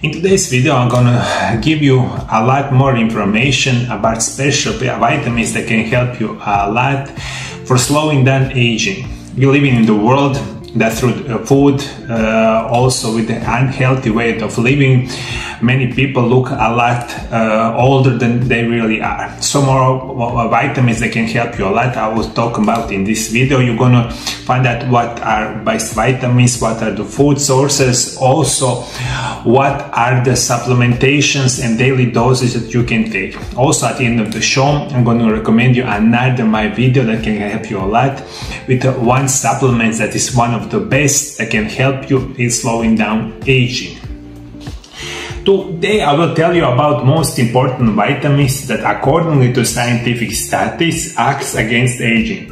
In today's video, I'm gonna give you a lot more information about special vitamins that can help you a lot for slowing down aging. We're living in the world that through food, also with the unhealthy way of living, many people look a lot older than they really are. Some more vitamins that can help you a lot I will talk about in this video. You're gonna find out what are best vitamins, what are the food sources, also what are the supplementations and daily doses that you can take. Also at the end of the show, I'm going to recommend you another my video that can help you a lot with one supplement that is one of the best that can help you in slowing down aging. Today I will tell you about most important vitamins that according to scientific studies acts against aging.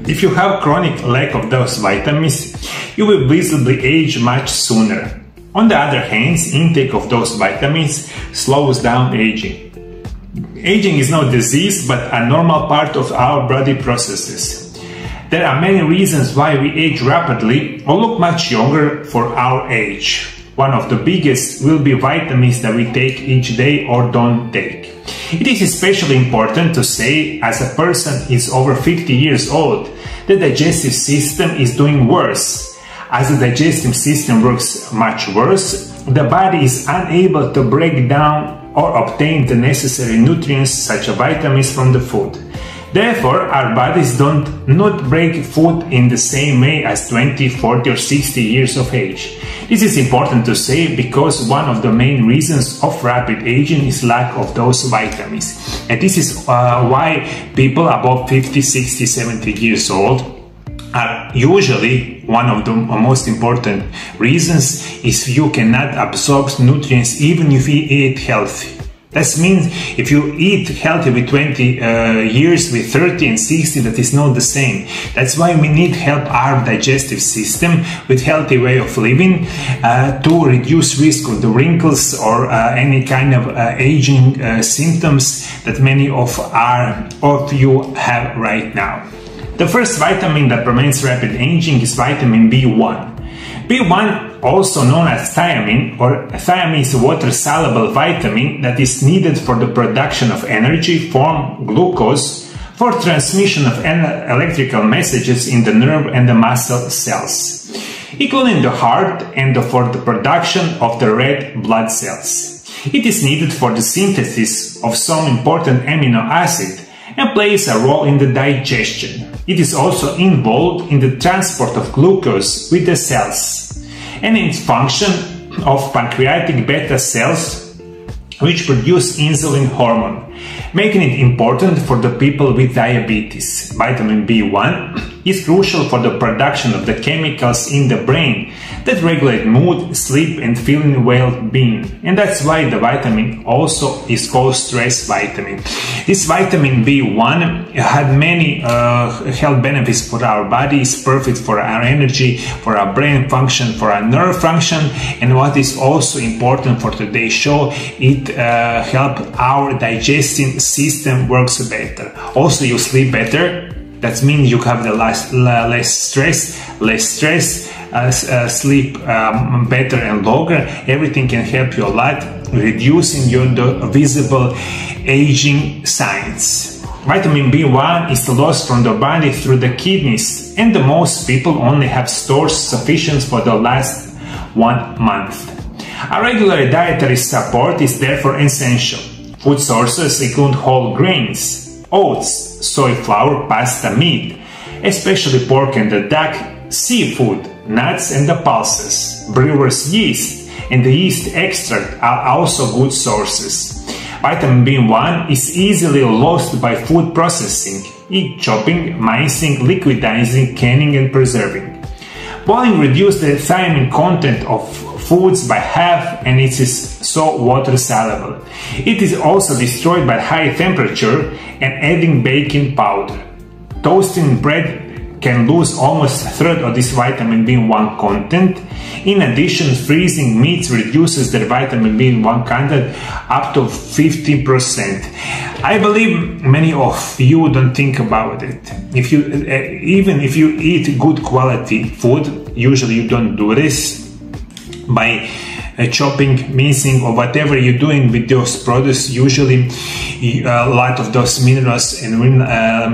If you have chronic lack of those vitamins, you will visibly age much sooner. On the other hand, intake of those vitamins slows down aging. Aging is no disease but a normal part of our body processes. There are many reasons why we age rapidly or look much younger for our age. One of the biggest will be vitamins that we take each day or don't take. It is especially important to say, as a person is over 50 years old, the digestive system is doing worse. As the digestive system works much worse, the body is unable to break down or obtain the necessary nutrients such as vitamins from the food. Therefore, our bodies do not break food in the same way as 20, 40 or 60 years of age. This is important to say because one of the main reasons of rapid aging is lack of those vitamins. And this is why people above 50, 60, 70 years old are usually one of the most important reasons is you cannot absorb nutrients even if you eat healthy. That means if you eat healthy with 20 years, with 30 and 60, that is not the same. That's why we need help our digestive system with healthy way of living to reduce risk of the wrinkles or any kind of aging symptoms that many of you have right now. The first vitamin that prevents rapid aging is vitamin B1. B1, also known as thiamine, or thiamine is a water-soluble vitamin that is needed for the production of energy, form glucose, for transmission of electrical messages in the nerve and the muscle cells, including the heart, and for the production of the red blood cells. It is needed for the synthesis of some important amino acid and plays a role in the digestion. It is also involved in the transport of glucose with the cells and in its function of pancreatic beta cells which produce insulin hormone, making it important for the people with diabetes. Vitamin B1 is crucial for the production of the chemicals in the brain that regulate mood, sleep and feeling well-being, and that's why the vitamin also is called stress vitamin. This vitamin B1 had many health benefits for our body. It's perfect for our energy, for our brain function, for our nerve function, and what is also important for today's show, it helps our digestive system works better. Also you sleep better. That means you have the less stress, sleep better and longer. Everything can help you a lot, reducing the visible aging signs. Vitamin B1 is lost from the body through the kidneys, and most people only have stores sufficient for the last 1 month. A regular dietary support is therefore essential. Food sources include whole grains, oats, soy flour, pasta, meat, especially pork and the duck, seafood, nuts and the pulses, brewer's yeast and the yeast extract are also good sources. Vitamin B1 is easily lost by food processing, chopping, micing, liquidizing, canning and preserving. Boiling reduces the thiamine content of foods by half and it is so water soluble. It is also destroyed by high temperature and adding baking powder. Toasting bread can lose almost a third of this vitamin B1 content. In addition, freezing meats reduces their vitamin B1 content up to 50%. I believe many of you don't think about it. Even if you eat good quality food, usually you don't do this by chopping, mincing, or whatever you're doing with those produce, usually a lot of those minerals and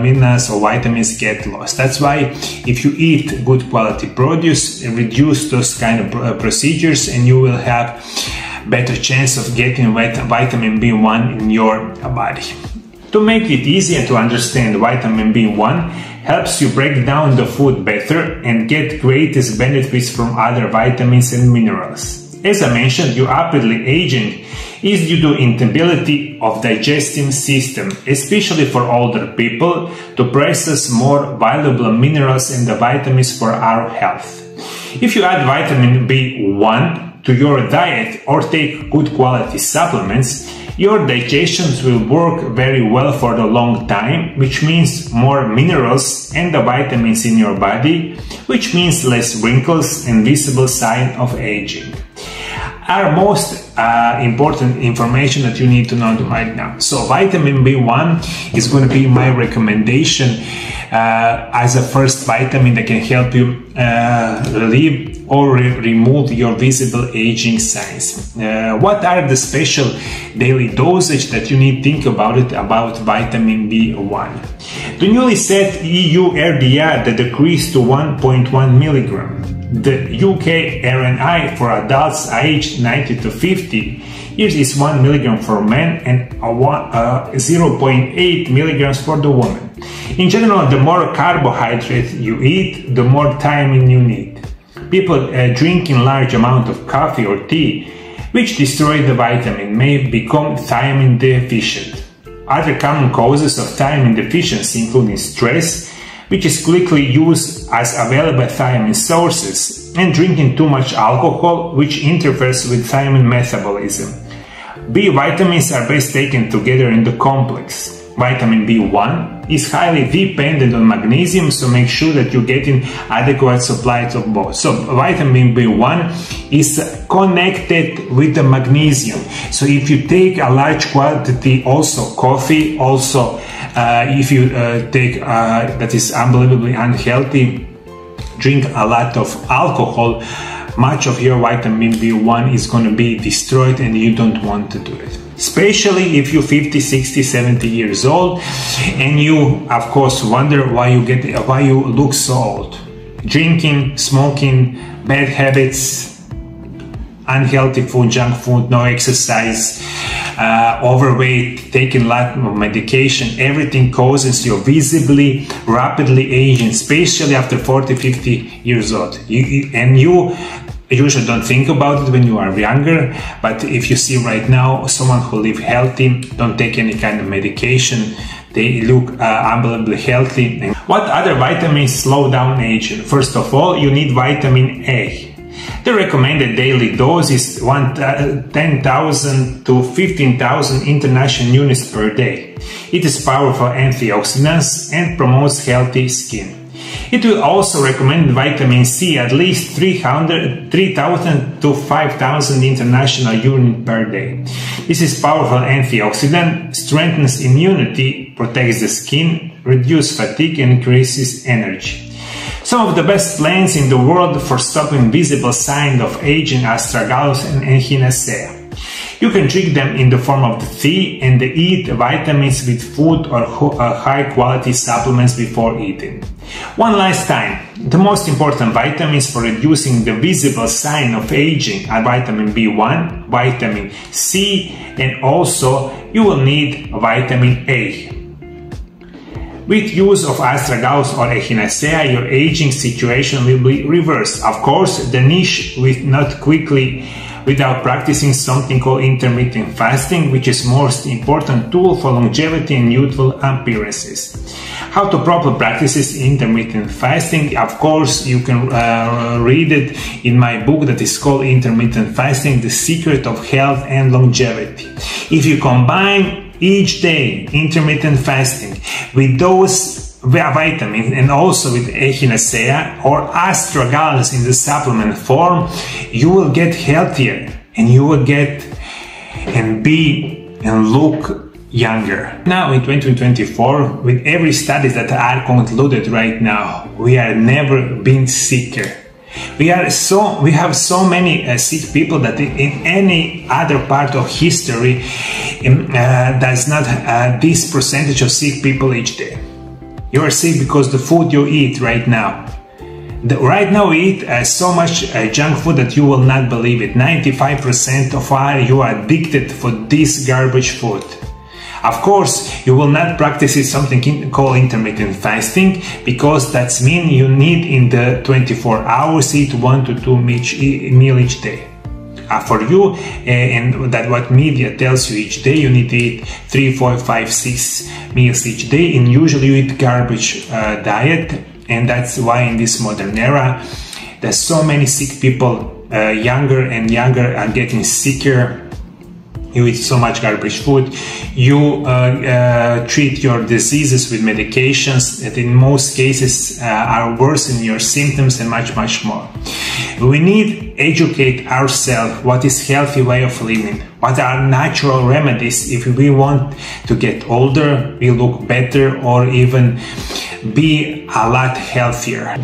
minerals or vitamins get lost. That's why if you eat good quality produce and reduce those kind of procedures, and you will have better chance of getting vitamin B1 in your body. To make it easier to understand, vitamin B1 helps you break down the food better and get greatest benefits from other vitamins and minerals. As I mentioned, your rapidly aging is due to inability of digestive system, especially for older people, to process more valuable minerals and the vitamins for our health. If you add vitamin B1 to your diet or take good quality supplements, your digestion will work very well for a long time, which means more minerals and the vitamins in your body, which means less wrinkles and visible sign of aging. Our most important information that you need to know right now. So vitamin B1 is going to be my recommendation as a first vitamin that can help you relieve or remove your visible aging signs. What are the special daily dosage that you need to think about vitamin B1? The newly set EU RDA that decreased to 1.1 milligram. The UK RNI for adults aged 90 to 50 years is 1 milligram for men and 0.8 milligrams for the woman. In general, the more carbohydrate you eat, the more thiamine you need. People drinking large amount of coffee or tea, which destroy the vitamin, may become thiamine deficient. Other common causes of thiamine deficiency including stress, which is quickly used as available thiamine sources, and drinking too much alcohol, which interferes with thiamine metabolism. B vitamins are best taken together in the complex. Vitamin B1 is highly dependent on magnesium, so make sure that you're getting adequate supplies of both. So vitamin B1 is connected with the magnesium. So if you take a large quantity, also coffee, also if you take that is unbelievably unhealthy, drink a lot of alcohol, much of your vitamin B1 is going to be destroyed and you don't want to do it. Especially if you're 50, 60, 70 years old and you of course wonder why you look so old. Drinking, smoking, bad habits, unhealthy food, junk food, no exercise, overweight, taking a lot of medication, everything causes you visibly rapidly aging, especially after 40, 50 years old. You usually don't think about it when you are younger, but if you see right now someone who live healthy, don't take any kind of medication, they look unbelievably healthy. And what other vitamins slow down aging? First of all, you need vitamin A. The recommended daily dose is 10,000 to 15,000 international units per day. It is powerful antioxidants and promotes healthy skin. It will also recommend vitamin C at least 3,000 to 5,000 international units per day. This is powerful antioxidant, strengthens immunity, protects the skin, reduces fatigue and increases energy. Some of the best plants in the world for stopping visible signs of aging are astragalus and echinacea. You can drink them in the form of the tea and eat vitamins with food or high quality supplements before eating. One last time, the most important vitamins for reducing the visible sign of aging are vitamin B1, vitamin C, and also you will need vitamin A. With use of astragalus or echinacea, your aging situation will be reversed. Of course, the niche will not quickly without practicing something called intermittent fasting, which is most important tool for longevity and youthful appearances. How to properly practice intermittent fasting? Of course, you can read it in my book that is called Intermittent Fasting, The Secret of Health and Longevity. If you combine each day intermittent fasting with those vitamins and also with echinacea or astragalus in the supplement form, you will get healthier and you will get and be and look younger. Now in 2024, with every study that are concluded right now, we are never been sicker. We have so many sick people that in any other part of history does not this percentage of sick people each day. You are sick because the food you eat right now. Right now we eat so much junk food that you will not believe it. 95% of why you are addicted for this garbage food. Of course, you will not practice something called intermittent fasting, because that's mean you need in the 24 hours eat 1 to 2 meal each day. For you, and that what media tells you each day, you need to eat 3, 4, 5, 6 meals each day, and usually you eat garbage diet. And that's why in this modern era, there's so many sick people, younger and younger, are getting sicker. You eat so much garbage food. You treat your diseases with medications that in most cases are worsening your symptoms and much more. We need to educate ourselves what is healthy way of living, what are natural remedies if we want to get older, we look better, or even be a lot healthier.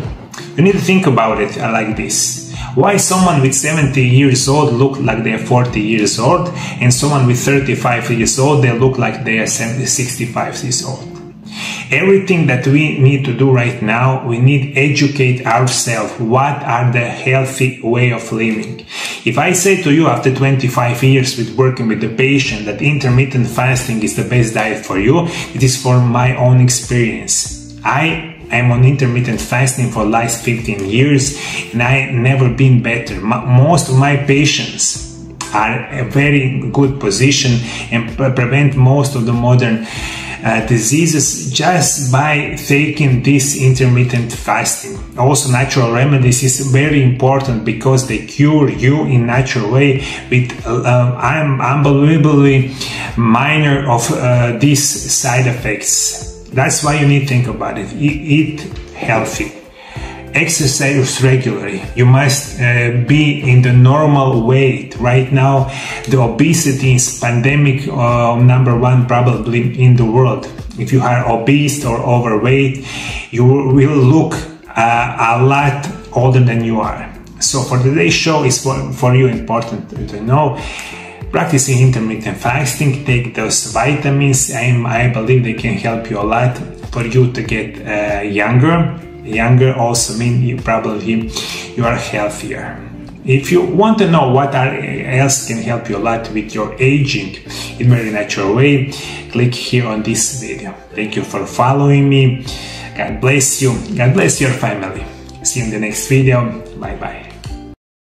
You need to think about it like this. Why someone with 70 years old look like they are 40 years old, and someone with 35 years old, they look like they are 65 years old? Everything that we need to do right now, we need to educate ourselves what are the healthy way of living. If I say to you after 25 years with working with the patient that intermittent fasting is the best diet for you, it is for my own experience. I'm on intermittent fasting for the last 15 years and I never been better. Most of my patients are in a very good position and prevent most of the modern diseases just by taking this intermittent fasting. Also, natural remedies is very important because they cure you in natural way with unbelievably minor of these side effects. That's why you need to think about it. Eat healthy. Exercise regularly. You must be in the normal weight. Right now, the obesity is pandemic #1 probably in the world. If you are obese or overweight, you will look a lot older than you are. So for today's show is for you important to know. Practicing intermittent fasting, take those vitamins, and I believe they can help you a lot for you to get younger. Younger also means you are healthier. If you want to know what else can help you a lot with your aging in a very natural way, click here on this video. Thank you for following me. God bless you. God bless your family. See you in the next video. Bye bye.